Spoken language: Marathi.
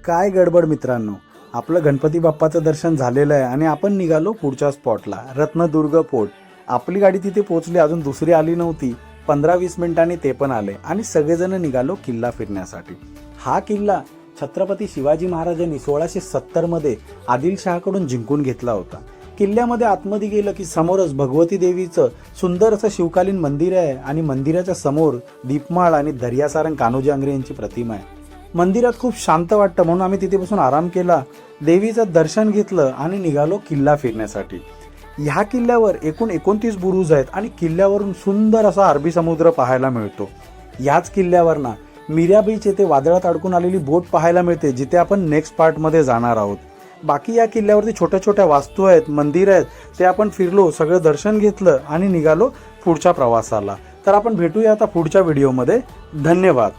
काय गडबड मित्रांनो, आपलं गणपती बाप्पाचं दर्शन झालेलं आहे आणि आपण निघालो पुढच्या स्पॉटला, रत्नदुर्ग फोर्ट. आपली गाडी तिथे पोहोचली, अजून दुसरी आली नव्हती. 15-20 मिनिटांनी ते पण आले आणि सगळेजण निघालो किल्ला फिरण्यासाठी. हा किल्ला छत्रपती शिवाजी महाराजांनी 1670 मध्ये आदिलशहाकडून जिंकून घेतला होता. किल्ल्यामध्ये आतमध्ये गेलं की समोरच भगवती देवीचं सुंदर असं शिवकालीन मंदिर आहे आणि मंदिराच्या समोर दीपमाळ आणि दर्यासारंग कान्होजी आंग्रे यांची प्रतिमा आहे. मंदिरात खूप शांत वाटतं म्हणून आम्ही तिथे बसून आराम केला, देवीचं दर्शन घेतलं आणि निघालो किल्ला फिरण्यासाठी. ह्या किल्ल्यावर एकूण 29 बुरुज आहेत आणि किल्ल्यावरून सुंदर असा अरबी समुद्र पाहायला मिळतो. याच किल्ल्यावर ना मीरा बीच येथे वादळात अडकून आलेली बोट पाहायला मिळते, जिथे आपण नेक्स्ट पार्टमध्ये जाणार आहोत. बाकी या किल्ल्यावरती छोट्या छोट्या वास्तू आहेत, मंदिर आहेत, ते आपण फिरलो, सगळं दर्शन घेतलं आणि निघालो पुढच्या प्रवासाला. तर आपण भेटूया आता पुढच्या व्हिडिओमध्ये. धन्यवाद.